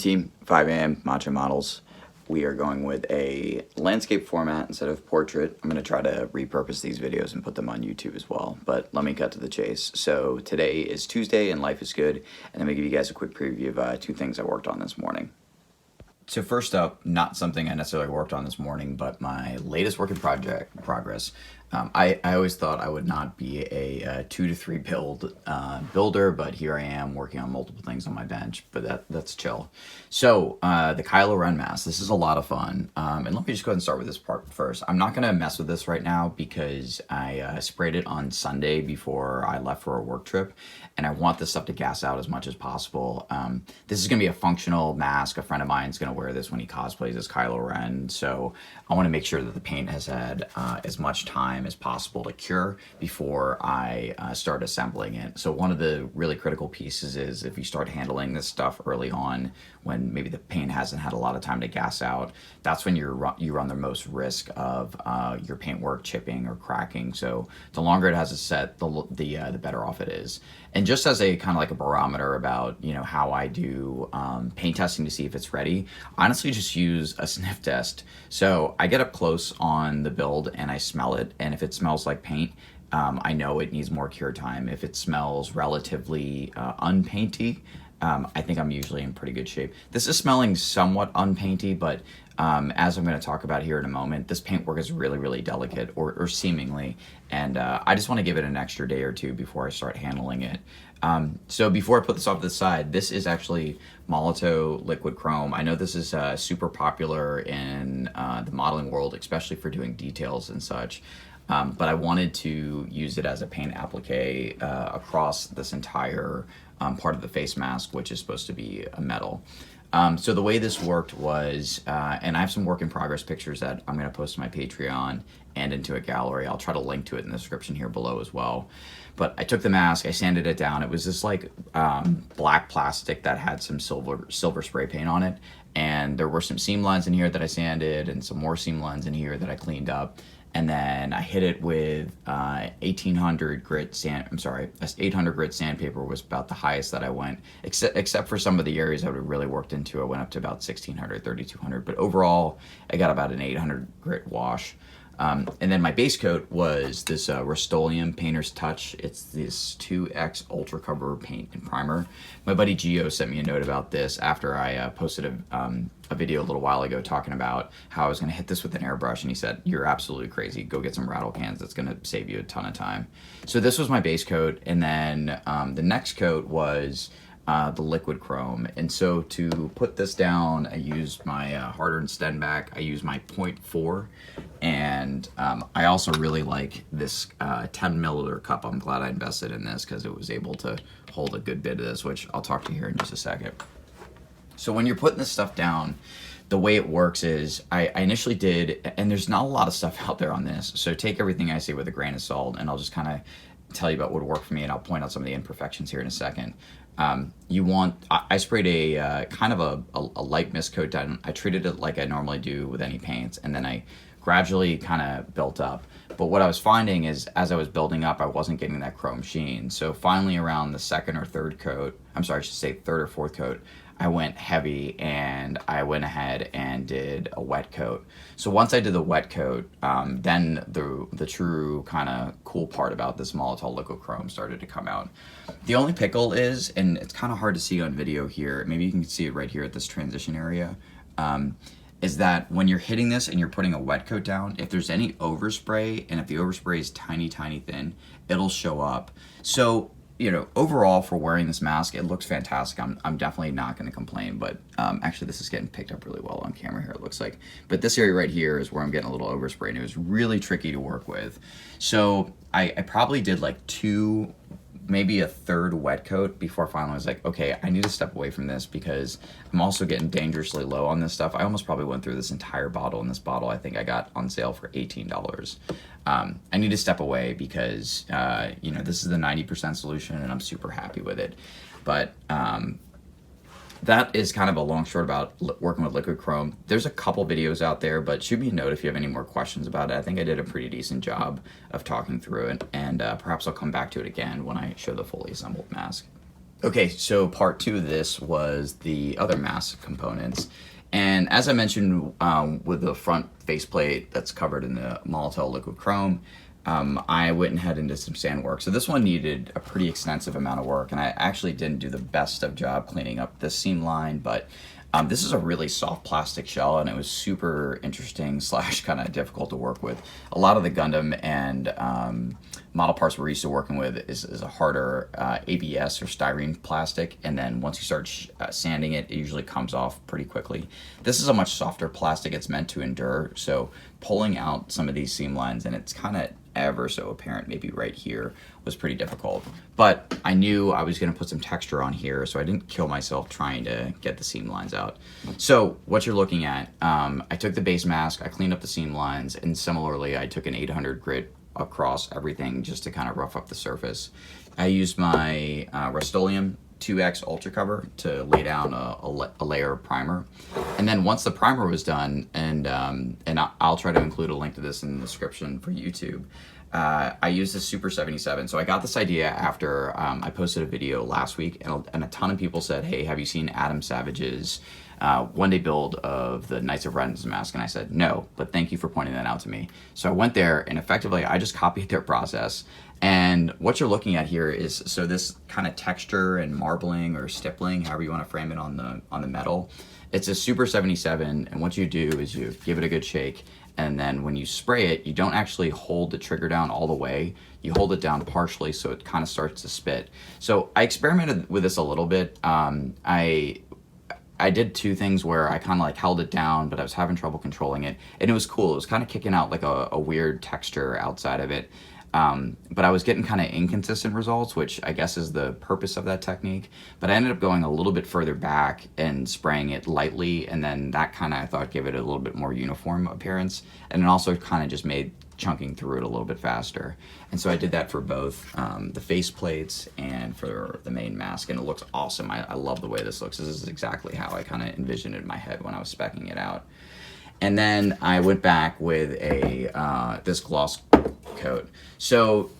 Morning team, 5 a.m. Macho Models. We are going with a landscape format instead of portrait. I'm going to try to repurpose these videos and put them on YouTube as well, but let me cut to the chase. So today is Tuesday and life is good, and I'm going to give you guys a quick preview of two things I worked on this morning. So first up, not something I necessarily worked on this morning, but my latest work in progress. I always thought I would not be a 2 to 3 builder, but here I am working on multiple things on my bench, but that's chill. So the Kylo Ren mask, this is a lot of fun. And let me just go ahead and start with this part first. I'm not gonna mess with this right now because I sprayed it on Sunday before I left for a work trip, and I want this stuff to gas out as much as possible. This is gonna be a functional mask. A friend of mine is gonna wear this when he cosplays as Kylo Ren, so I wanna make sure that the paint has had as much time as possible to cure before I start assembling it. So one of the really critical pieces is if you start handling this stuff early on, when maybe the paint hasn't had a lot of time to gas out, that's when you run the most risk of your paintwork chipping or cracking. So the longer it has to set, the better off it is. And just as a kind of like a barometer about, you know, how I do paint testing to see if it's ready, I honestly just use a sniff test. So I get up close on the build and I smell it, and if it smells like paint, I know it needs more cure time. If it smells relatively unpainty, I think I'm usually in pretty good shape. This is smelling somewhat unpainty, but as I'm going to talk about here in a moment, this paintwork is really, really delicate, or seemingly, and I just want to give it an extra day or two before I start handling it. So before I put this off to the side, this is actually Molotow Liquid Chrome. I know this is super popular in the modeling world, especially for doing details and such. But I wanted to use it as a paint applique across this entire part of the face mask, which is supposed to be a metal. So the way this worked was, and I have some work in progress pictures that I'm going to post to my Patreon and into a gallery. I'll try to link to it in the description here below as well. But I took the mask, I sanded it down. It was this like black plastic that had some silver spray paint on it. And there were some seam lines in here that I sanded and some more seam lines in here that I cleaned up. And then I hit it with 800 grit sandpaper was about the highest that I went, except for some of the areas I would have really worked into. I went up to about 1600, 3200, but overall I got about an 800 grit wash. And then my base coat was this Rust-Oleum Painter's Touch. It's this 2X Ultra Cover paint and primer. My buddy Gio sent me a note about this after I posted a video a little while ago talking about how I was going to hit this with an airbrush, and he said, "You're absolutely crazy. Go get some rattle cans. That's going to save you a ton of time." So this was my base coat, and then the next coat was the liquid chrome. And so to put this down, I used my hard-earned Stenback. I used my 0.4, and I also really like this 10 milliliter cup. I'm glad I invested in this because it was able to hold a good bit of this, which I'll talk to you here in just a second. So when you're putting this stuff down, the way it works is I initially did, and there's not a lot of stuff out there on this, so take everything I say with a grain of salt, and I'll just kind of tell you about what worked for me, and I'll point out some of the imperfections here in a second. I sprayed a kind of a light mist coat down. I treated it like I normally do with any paints, and then I gradually kind of built up. But what I was finding is as I was building up, I wasn't getting that chrome sheen. So finally around the third or fourth coat, I went heavy and I went ahead and did a wet coat. So once I did the wet coat, then the true kind of cool part about this Molotow Liquid Chrome started to come out. The only pickle is, and it's kind of hard to see on video here, maybe you can see it right here at this transition area, is that when you're hitting this and you're putting a wet coat down, if there's any overspray, and if the overspray is tiny, tiny thin, it'll show up. So, you know, overall for wearing this mask, it looks fantastic. I'm definitely not going to complain, but actually this is getting picked up really well on camera here, it looks like. But this area right here is where I'm getting a little overspray, and it was really tricky to work with. So I probably did like maybe a third wet coat before finally I was like, okay, I need to step away from this because I'm also getting dangerously low on this stuff. I almost probably went through this entire bottle, and this bottle I think I got on sale for $18. I need to step away because, you know, this is the 90% solution, and I'm super happy with it. But that is kind of a long short about working with liquid chrome. There's a couple videos out there, but shoot me a note if you have any more questions about it. I think I did a pretty decent job of talking through it, and perhaps I'll come back to it again when I show the fully assembled mask. Okay, so part two of this was the other mask components. And as I mentioned, with the front faceplate that's covered in the Molotow Liquid Chrome, I went and had into some sand work. So this one needed a pretty extensive amount of work, and I actually didn't do the best of job cleaning up this seam line, but this is a really soft plastic shell, and it was super interesting slash kind of difficult to work with. A lot of the Gundam and model parts we're used to working with is a harder ABS or styrene plastic, and then once you start sanding it, it usually comes off pretty quickly. This is a much softer plastic. It's meant to endure, so pulling out some of these seam lines, and it's kind of ever so apparent maybe right here, was pretty difficult. But I knew I was going to put some texture on here, so I didn't kill myself trying to get the seam lines out. So what you're looking at, I took the base mask, I cleaned up the seam lines, and similarly I took an 800 grit across everything just to kind of rough up the surface. I used my Rust-Oleum 2X Ultra Cover to lay down a layer of primer. And then once the primer was done, and I'll try to include a link to this in the description for YouTube, I used the Super 77. So I got this idea after I posted a video last week, and a ton of people said, hey, have you seen Adam Savage's one-day build of the Knights of Ren's mask? And I said, no, but thank you for pointing that out to me. So I went there, and effectively I just copied their process. And what you're looking at here is, so this kind of texture and marbling or stippling, however you want to frame it on the metal, it's a Super 77, and what you do is you give it a good shake, and then when you spray it, you don't actually hold the trigger down all the way. You hold it down partially so it kind of starts to spit. So I experimented with this a little bit. I did two things where I kind of like held it down, but I was having trouble controlling it, and it was cool. It was kind of kicking out like a weird texture outside of it. But I was getting kind of inconsistent results, which I guess is the purpose of that technique. But I ended up going a little bit further back and spraying it lightly, and then that kind of, I thought, gave it a little bit more uniform appearance, and it also kind of just made chunking through it a little bit faster. And so I did that for both the face plates and for the main mask, and it looks awesome. I love the way this looks. This is exactly how I kind of envisioned it in my head when I was speccing it out. And then I went back with this gloss coat. So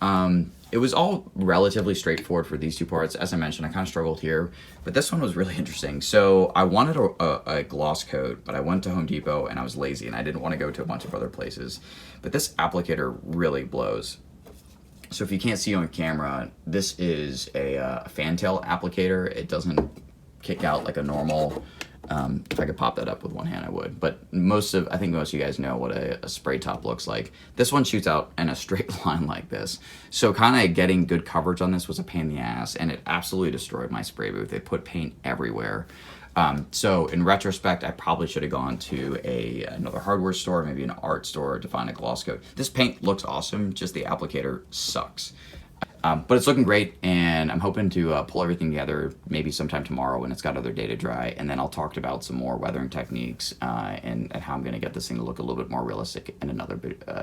it was all relatively straightforward for these two parts. As I mentioned, I kind of struggled here, but this one was really interesting. So I wanted a gloss coat, but I went to Home Depot and I was lazy and I didn't want to go to a bunch of other places. But this applicator really blows. So if you can't see on camera, this is a fantail applicator. It doesn't kick out like a normal. If I could pop that up with one hand, I would. But I think most of you guys know what a spray top looks like. This one shoots out in a straight line like this. So kind of getting good coverage on this was a pain in the ass, and it absolutely destroyed my spray booth. It put paint everywhere. So in retrospect, I probably should have gone to another hardware store, maybe an art store, to find a gloss coat. This paint looks awesome, just the applicator sucks. But it's looking great, and I'm hoping to pull everything together maybe sometime tomorrow when it's got other day to dry, and then I'll talk about some more weathering techniques and how I'm going to get this thing to look a little bit more realistic in another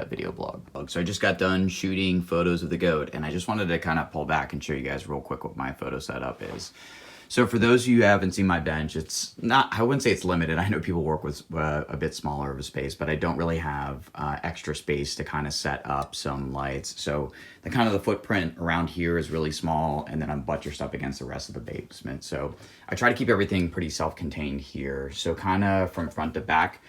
video blog. So I just got done shooting photos of the goat, and I just wanted to kind of pull back and show you guys real quick what my photo setup is. So for those of you who haven't seen my bench, it's not, I wouldn't say it's limited. I know people work with a bit smaller of a space, but I don't really have extra space to kind of set up some lights. So the kind of the footprint around here is really small, and then I'm buttressed up against the rest of the basement. So I try to keep everything pretty self-contained here. So kind of from front to back,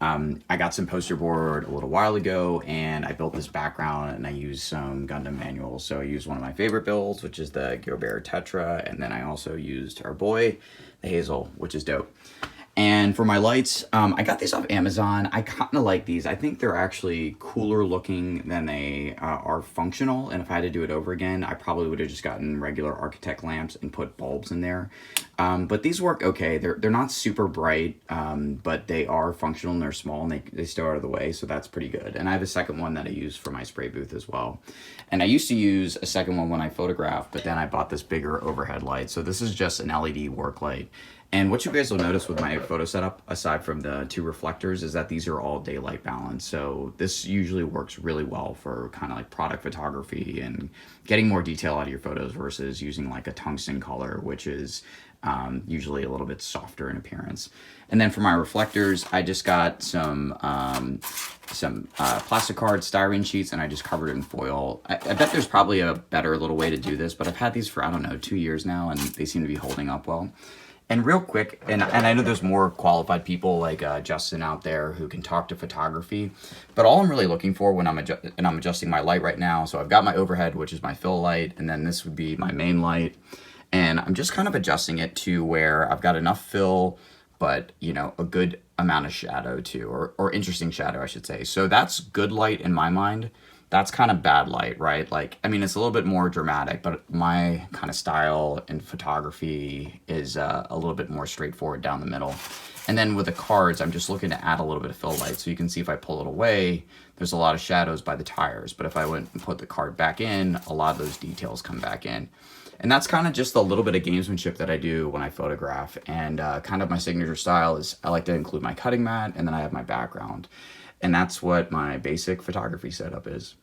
I got some poster board a little while ago, and I built this background, and I used some Gundam manuals. So I used one of my favorite builds, which is the Gobert Tetra, and then I also used our boy, the Hazel, which is dope. And for my lights, I got these off Amazon. I kind of like these. I think they're actually cooler looking than they are functional. And if I had to do it over again, I probably would have just gotten regular architect lamps and put bulbs in there. But these work okay. They're not super bright, but they are functional and they're small and they stay out of the way. So that's pretty good. And I have a second one that I use for my spray booth as well. And I used to use a second one when I photographed, but then I bought this bigger overhead light. So this is just an LED work light. And what you guys will notice with my photo setup, aside from the two reflectors, is that these are all daylight balanced. So this usually works really well for kind of like product photography and getting more detail out of your photos versus using like a tungsten color, which is usually a little bit softer in appearance. And then for my reflectors, I just got some plastic card styrene sheets, and I just covered it in foil. I bet there's probably a better little way to do this, but I've had these for, I don't know, 2 years now, and they seem to be holding up well. And real quick, and I know there's more qualified people like Justin out there who can talk to photography, but all I'm really looking for when I'm adjusting my light right now, so I've got my overhead, which is my fill light, and then this would be my main light, and I'm just kind of adjusting it to where I've got enough fill, but you know, a good amount of shadow too, or interesting shadow, I should say. So that's good light in my mind. That's kind of bad light, right? Like, I mean, it's a little bit more dramatic, but my kind of style in photography is a little bit more straightforward down the middle. And then with the cards, I'm just looking to add a little bit of fill light. So you can see if I pull it away, there's a lot of shadows by the tires. But if I went and put the card back in, a lot of those details come back in. And that's kind of just a little bit of gamesmanship that I do when I photograph. And kind of my signature style is I like to include my cutting mat, and then I have my background. And that's what my basic photography setup is.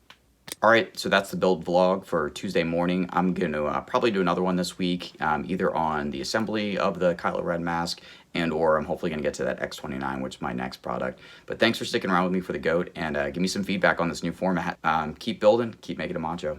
All right, so that's the build vlog for Tuesday morning. I'm going to probably do another one this week, either on the assembly of the Kylo Ren mask, and or I'm hopefully going to get to that X29, which is my next product. But thanks for sticking around with me for the GOAT, and give me some feedback on this new format. Keep building, keep making a macho.